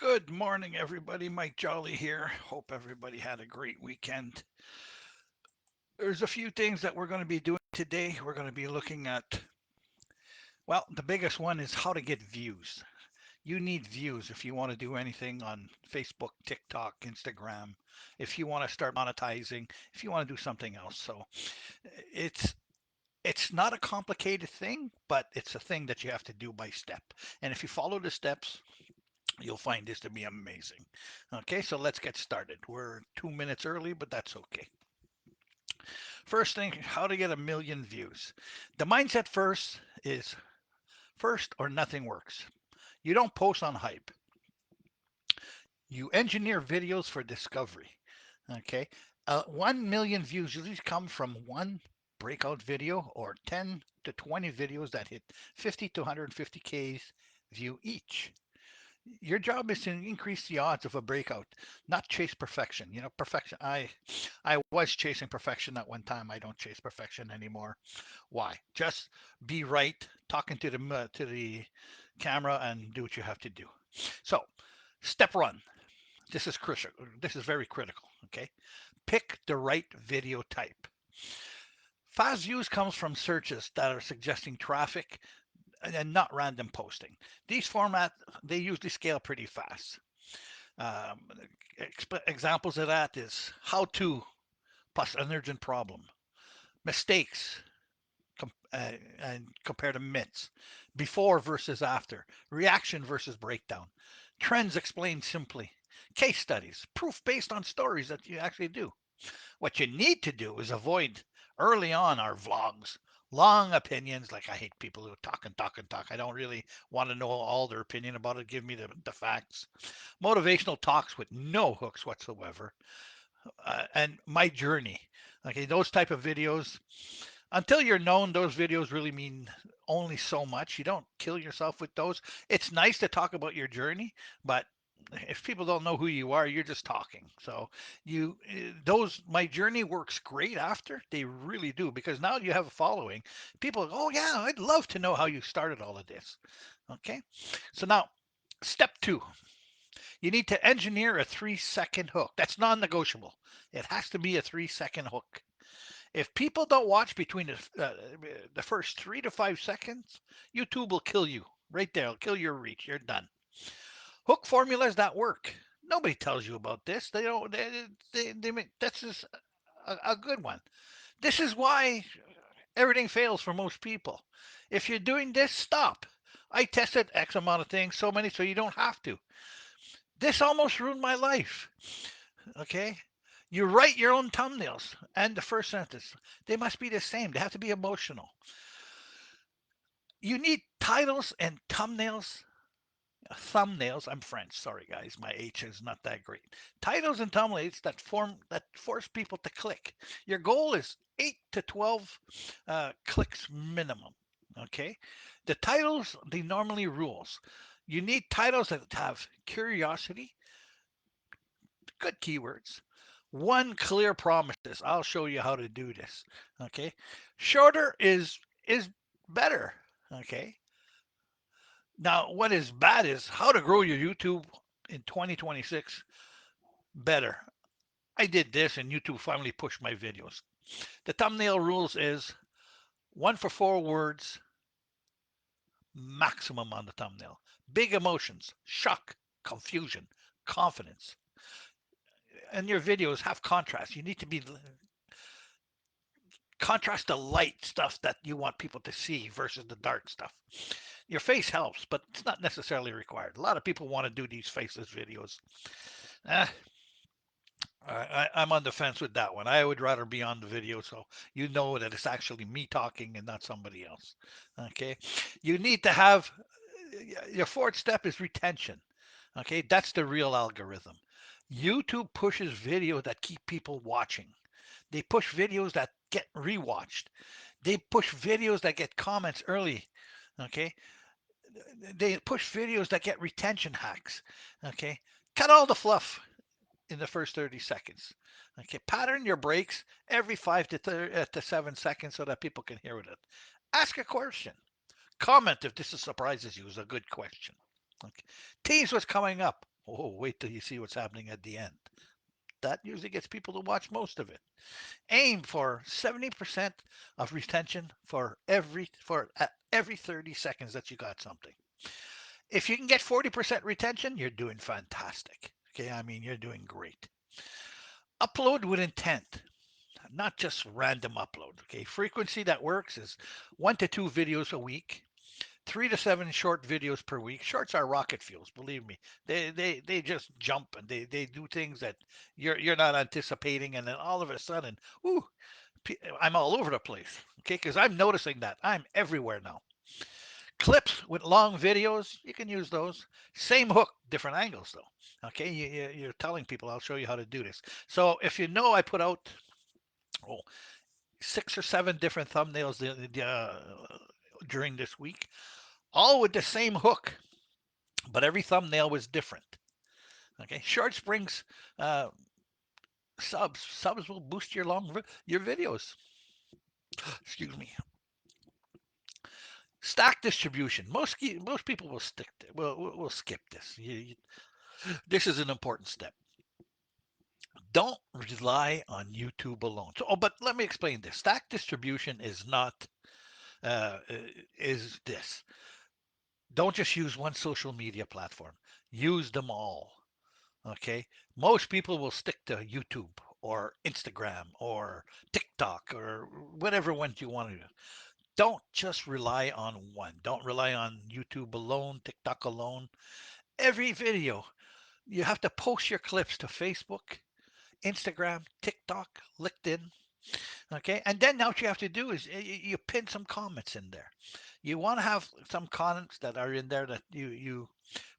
Good morning, everybody. Mike Jolly here. Hope everybody had a great weekend. There's a few things that we're going to be doing today. We're going to be looking at, well, the biggest one is how to get views. You need views if you want to do anything on Facebook, TikTok, Instagram, if you want to start monetizing, if you want to do something else. So it's it's not a complicated thing, but it's a thing that you have to do by step. And if you follow the steps, you'll find this to be amazing. Okay, so let's get started. We're 2 minutes early, but that's okay. First thing, how to get a million views. The mindset first is first or nothing works. You don't post on hype. You engineer videos for discovery. Okay, 1 million views usually come from one breakout video or 10 to 20 videos that hit 50 to 150K's view each. Your job is to increase the odds of a breakout, not chase perfection. You know, perfection. I was chasing perfection at one time. I don't chase perfection anymore. Why? Just be right, talking to the camera, and do what you have to do. So, step one. This is critical. This is very critical. Okay, pick the right video type. Fast views comes from searches that are suggesting traffic and not random posting. These formats they usually scale pretty fast. Um, Examples of that is how to plus an urgent problem, mistakes and compare to myths, before versus after, reaction versus breakdown, trends explained simply, case studies, proof based on stories that you actually do. What you need to do is avoid early on our vlogs. Long opinions, like I hate people who talk and talk and talk. I don't really want to know all their opinion about it. Give me the facts. Motivational talks with no hooks whatsoever. And my journey. Okay, those type of videos. Until you're known, those videos really mean only so much. You don't kill yourself with those. It's nice to talk about your journey, but if people don't know who you are, you're just talking. So those my journey works great after. They really do because now you have a following. People, oh yeah, I'd love to know how you started all of this. Okay, so now step two, you need to engineer a 3 second hook. That's non-negotiable. It has to be a 3 second hook. If people don't watch between the first 3 to 5 seconds, YouTube will kill you right there. It'll kill your reach. You're done. Hook formulas that work. Nobody tells you about this. They don't. They make that's just a good one. This is why everything fails for most people. If you're doing this, stop. I tested X amount of things, so many, so you don't have to. This almost ruined my life. Okay? You write your own thumbnails and the first sentence. They must be the same. They have to be emotional. You need titles and thumbnails. I'm French. Sorry guys, my H is not that great. Titles and thumbnails that force people to click. Your goal is 8 to 12 clicks minimum. Okay? The titles they normally rules. You need titles that have curiosity, good keywords. One clear promises. I'll show you how to do this. Okay. Shorter is better. Okay. Now, what is bad is how to grow your YouTube in 2026 better. I did this and YouTube finally pushed my videos. The thumbnail rules is 1 for 4 words maximum on the thumbnail. Big emotions, shock, confusion, confidence. And your videos have contrast. You need to be contrast the light stuff that you want people to see versus the dark stuff. Your face helps, but it's not necessarily required. A lot of people want to do these faceless videos. Eh, I'm on the fence with that one. I would rather be on the video so you know that it's actually me talking and not somebody else. Okay. You need to have your fourth step is retention. Okay. That's the real algorithm. YouTube pushes videos that keep people watching. They push videos that get rewatched. They push videos that get comments early. Okay. They push videos that get retention hacks. Okay. Cut all the fluff in the first 30 seconds. Okay. Pattern your breaks every 5 to 7 seconds so that people can hear it. Ask a question. Comment if this surprises you is a good question. Okay. Tease what's coming up. Oh, wait till you see what's happening at the end. That usually gets people to watch most of it. Aim for 70% of retention for every 30 seconds that you got something. If you can get 40% retention, you're doing fantastic. Okay, I mean, you're doing great. Upload with intent, not just random upload. Okay, frequency that works is 1 to 2 videos a week, 3 to 7 short videos per week. Shorts are rocket fuels, believe me. They just jump and they do things that you're not anticipating, and then all of a sudden, ooh, I'm all over the place. Okay, because I'm noticing that I'm everywhere now. Clips with long videos, you can use those. Same hook, different angles though. Okay, you're telling people I'll show you how to do this. So if you know I put out oh, 6 or 7 different thumbnails during this week, all with the same hook, but every thumbnail was different. Okay, short springs, uh, subs will boost your videos. Excuse me. Stack distribution. Most people will stick to, will skip this. This is an important step. Don't rely on YouTube alone. So, oh, but let me explain this. Stack distribution is not is this. Don't just use one social media platform. Use them all. Okay. Most people will stick to YouTube or Instagram or TikTok or whatever one you want to do. Don't just rely on one. Don't rely on YouTube alone, TikTok alone. Every video, you have to post your clips to Facebook, Instagram, TikTok, LinkedIn. Okay, and then now what you have to do is you pin some comments in there. You want to have some comments that are in there that you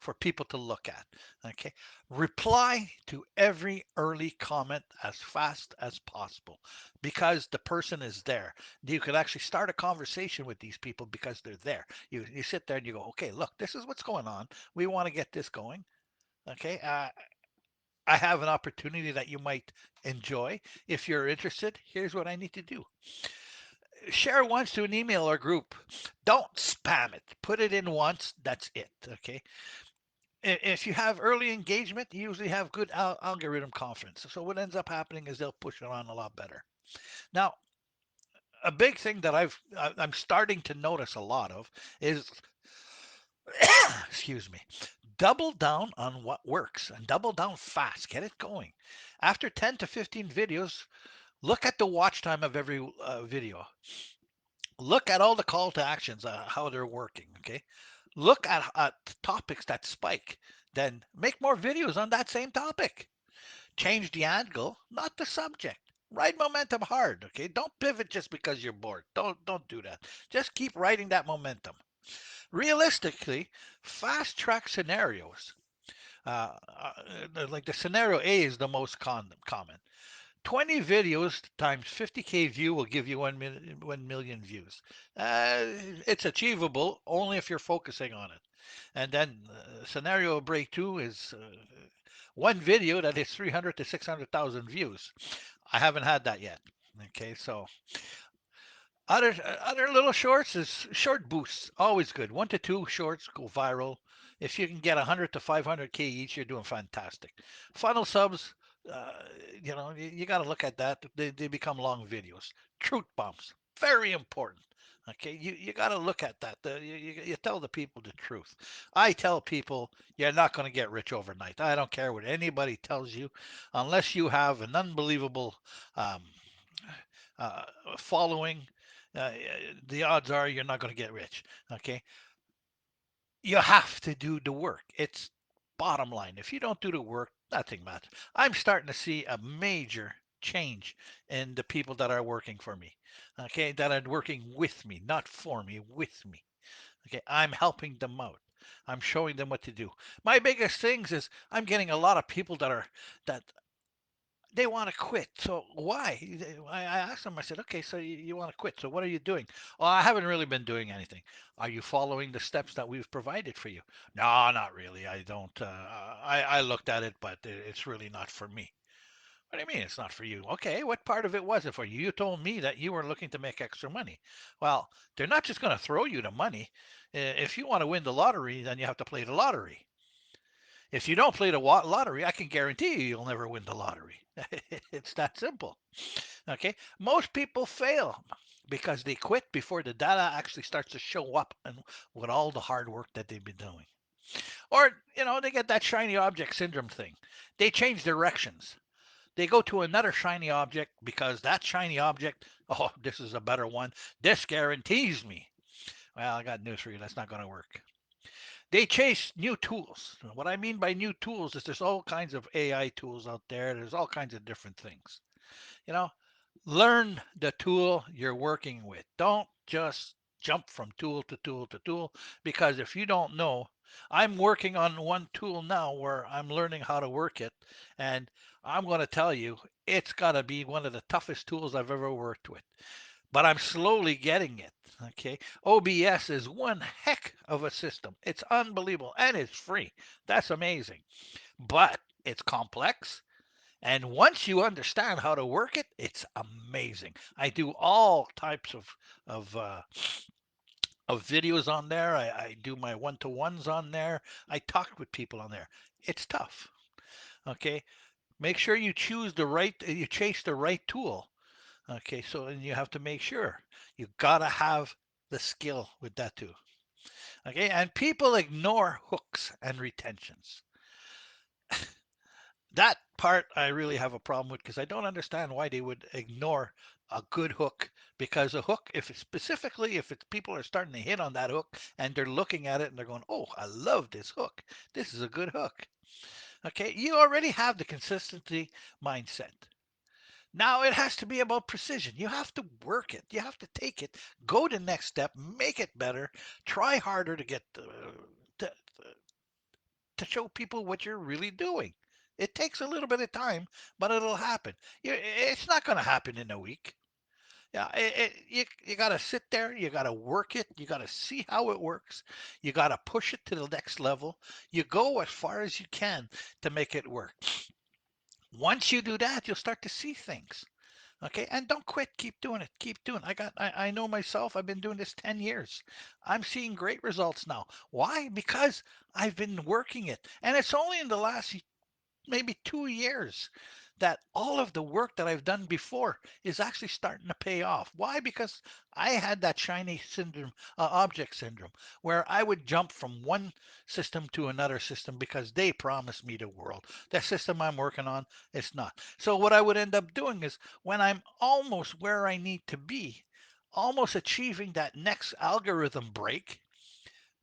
for people to look at. Okay, reply to every early comment as fast as possible because the person is there. You could actually start a conversation with these people because they're there. You sit there and you go, okay, look, this is what's going on. We want to get this going. Okay, I have an opportunity that you might enjoy. If you're interested, here's what I need to do. Share once to an email or group. Don't spam it. Put it in once. That's it. Okay. If you have early engagement, you usually have good algorithm confidence. So what ends up happening is they'll push it on a lot better. Now, a big thing that I'm starting to notice a lot of is, excuse me, double down on what works and double down fast. Get it going. After 10 to 15 videos, look at the watch time of every video. Look at all the call to actions, how they're working. Okay. Look at topics that spike. Then make more videos on that same topic. Change the angle, not the subject. Ride momentum hard. Okay. Don't pivot just because you're bored. Don't do that. Just keep riding that momentum. Realistically, fast track scenarios. Like the scenario A is the most common. 20 videos times 50K view will give you 1 million views. It's achievable only if you're focusing on it. And then scenario break two is one video that is 300 to 600,000 views. I haven't had that yet. Okay, so other little shorts is short boosts, always good. 1 to 2 shorts go viral. If you can get 100 to 500K each, you're doing fantastic. Funnel subs, uh, you got to look at that. They become long videos. Truth bombs, very important. Okay, you got to look at that. You tell the people the truth. I tell people you're not going to get rich overnight. I don't care what anybody tells you, unless you have an unbelievable um, uh, following, uh, the odds are you're not going to get rich. Okay, you have to do the work. It's bottom line. If you don't do the work, nothing matters. I'm starting to see a major change in the people that are working for me. Okay, that are working with me, not for me, with me. Okay, I'm helping them out. I'm showing them what to do. My biggest things is I'm getting a lot of people that they want to quit. So why? I asked them, I said, okay, so you want to quit. So what are you doing? Well, I haven't really been doing anything. Are you following the steps that we've provided for you? No, not really. I don't. I looked at it, but it's really not for me. What do you mean it's not for you? Okay, what part of it was it for you? You told me that you were looking to make extra money. Well, they're not just going to throw you the money. If you want to win the lottery, then you have to play the lottery. If you don't play the lottery, I can guarantee you you'll never win the lottery. It's that simple. Okay? Most people fail because they quit before the data actually starts to show up and with all the hard work that they've been doing. Or, they get that shiny object syndrome thing. They change directions. They go to another shiny object because that shiny object, oh, this is a better one. This guarantees me. Well, I got news for you. That's not going to work. They chase new tools. What I mean by new tools is there's all kinds of AI tools out there. There's all kinds of different things. You know, learn the tool you're working with. Don't just jump from tool to tool to tool because if you don't know, I'm working on one tool now where I'm learning how to work it, and I'm going to tell you it's got to be one of the toughest tools I've ever worked with. But I'm slowly getting it. Okay. OBS is one heck of a system. It's unbelievable and it's free. That's amazing. But it's complex. And once you understand how to work it, it's amazing. I do all types of uh, of videos on there. I do my one-to-ones on there. I talk with people on there. It's tough. Okay, make sure you chase the right tool. Okay, so and you have to make sure you gotta have the skill with that too. Okay, and people ignore hooks and retentions. That part I really have a problem with because I don't understand why they would ignore a good hook. Because a hook, if it's specifically if it's people are starting to hit on that hook and they're looking at it and they're going, "Oh, I love this hook. This is a good hook." Okay, you already have the consistency mindset. Now it has to be about precision. You have to work it. You have to take it, go to the next step, make it better, try harder to get to, to show people what you're really doing. It takes a little bit of time, but it'll happen. It's not going to happen in a week. Yeah, you got to sit there, you got to work it, you got to see how it works, you got to push it to the next level. You go as far as you can to make it work. Once you do that, you'll start to see things. Okay, and don't quit. Keep doing it. Keep doing. I know myself. I've been doing this 10 years. I'm seeing great results now. Why? Because I've been working it, and it's only in the last maybe 2 years that all of the work that I've done before is actually starting to pay off. Why? Because I had that shiny syndrome, object syndrome, where I would jump from one system to another system because they promised me the world. The system I'm working on, it's not. So what I would end up doing is when I'm almost where I need to be, almost achieving that next algorithm break,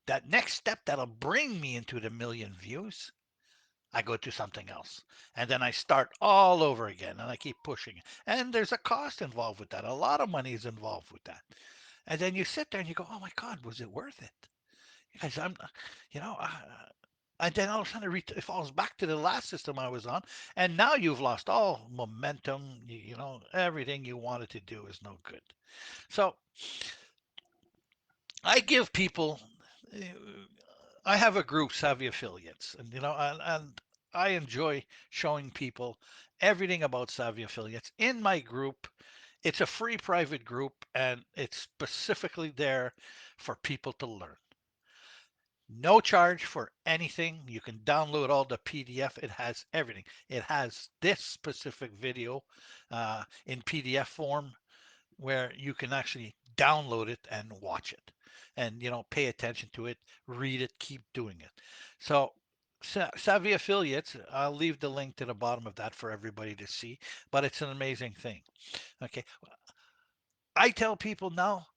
that next step that'll bring me into the million views, I go to something else. And then I start all over again and I keep pushing it. And there's a cost involved with that. A lot of money is involved with that. And then you sit there and you go, oh my God, was it worth it? Because you know, uh, and then all of a sudden it falls back to the last system I was on. And now you've lost all momentum. Everything you wanted to do is no good. So I give people, uh, I have a group, Savvy Affiliates, and I enjoy showing people everything about Savvy Affiliates in my group. It's a free private group, and it's specifically there for people to learn. No charge for anything. You can download all the PDF. It has everything. It has this specific video in PDF form where you can actually download it and watch it and pay attention to it, read it, keep doing it. So Savvy Affiliates, I'll leave the link to the bottom of that for everybody to see, but it's an amazing thing. Okay, I tell people now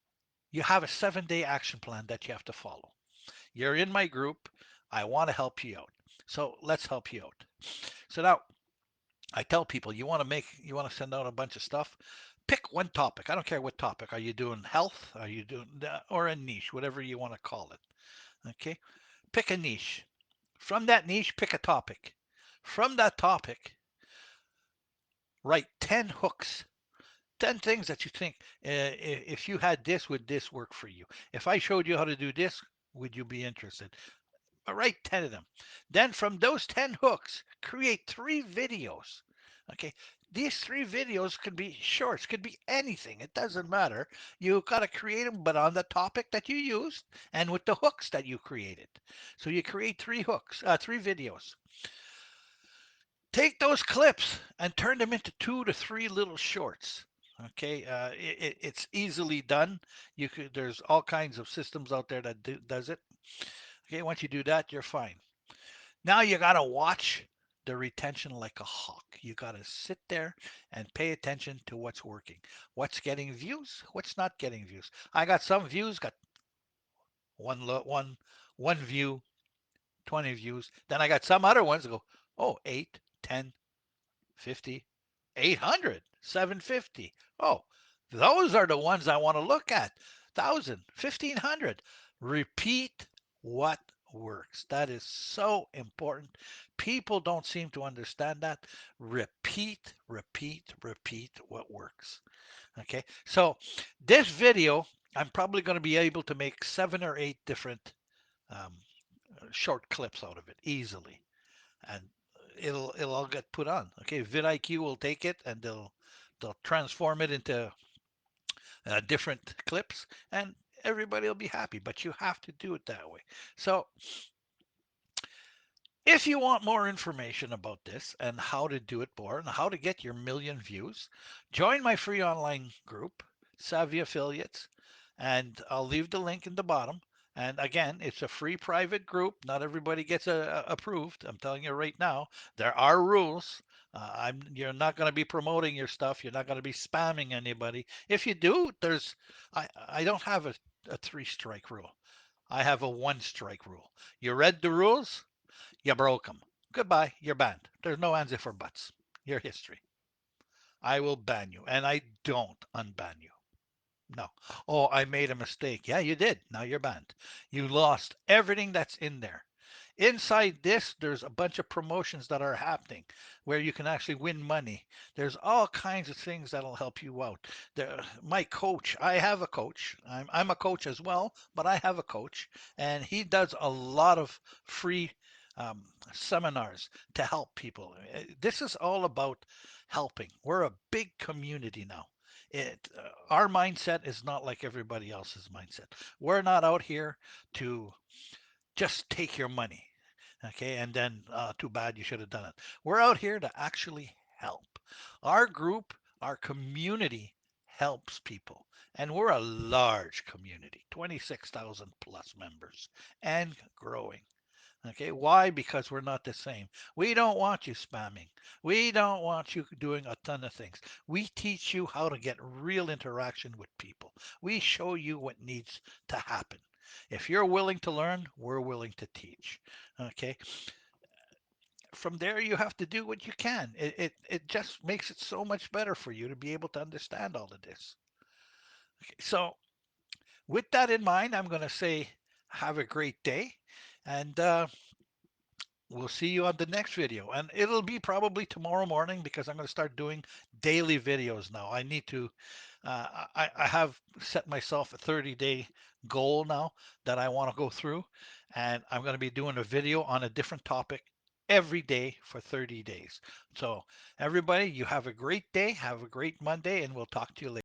you have a 7-day action plan that you have to follow. You're in my group. I want to help you out, so let's help you out. So now I tell people you want to send out a bunch of stuff. Pick one topic. I don't care what topic. Are you doing health? Are you doing or a niche, whatever you want to call it? Okay. Pick a niche. From that niche, pick a topic. From that topic, write 10 hooks. 10 things that you think if you had this, would this work for you? If I showed you how to do this, would you be interested? Write 10 of them. Then from those 10 hooks, create 3 videos. Okay. These three videos could be shorts, could be anything. It doesn't matter. You got to create them, but on the topic that you used and with the hooks that you created. So you create three videos. Take those clips and turn them into 2 to 3 little shorts. Okay, it's easily done. There's all kinds of systems out there that does it. Okay, once you do that, you're fine. Now you gotta watch the retention like a hawk. You gotta sit there and pay attention to what's working, what's getting views, what's not getting views. I got some views, got one view, 20 views. Then I got some other ones that go, oh, 8, 10, 50, 800, 750. Oh, those are the ones I want to look at. 1,000, 1,500. Repeat what works. That is so important. People don't seem to understand that. Repeat, repeat, repeat what works. Okay, so this video, I'm probably going to be able to make 7 or 8 different um, short clips out of it easily, and it'll all get put on. Okay, vidIQ will take it and they'll transform it into different clips, and everybody will be happy. But you have to do it that way. So if you want more information about this and how to do it more and how to get your million views, join my free online group, Savvy Affiliates, and I'll leave the link in the bottom. And again, it's a free private group. Not everybody gets approved. I'm telling you right now, there are rules. You're not going to be promoting your stuff. You're not going to be spamming anybody. If you do, I don't have a three strike rule. I have a one strike rule. You read the rules, you broke them. Goodbye. You're banned. There's no ands if or buts. Your history. I will ban you, and I don't unban you. No. Oh, I made a mistake. Yeah, you did. Now you're banned. You lost everything that's in there. Inside this, there's a bunch of promotions that are happening where you can actually win money. There's all kinds of things that'll help you out. My coach, I have a coach. I'm a coach as well, but I have a coach, and he does a lot of free um, seminars to help people. This is all about helping. We're a big community now. Our mindset is not like everybody else's mindset. We're not out here to just take your money. Okay, and then too bad you should have done it. We're out here to actually help. Our group, our community helps people. And we're a large community, 26,000 plus members and growing. Okay, why? Because we're not the same. We don't want you spamming. We don't want you doing a ton of things. We teach you how to get real interaction with people. We show you what needs to happen. If you're willing to learn, we're willing to teach. Okay, from there you have to do what you can. It just makes it so much better for you to be able to understand all of this. Okay, so with that in mind, I'm going to say have a great day, and we'll see you on the next video. And it'll be probably tomorrow morning because I'm going to start doing daily videos now. I need to, I have set myself a 30-day goal now that I want to go through. And I'm going to be doing a video on a different topic every day for 30 days. So everybody, you have a great day. Have a great Monday, and we'll talk to you later.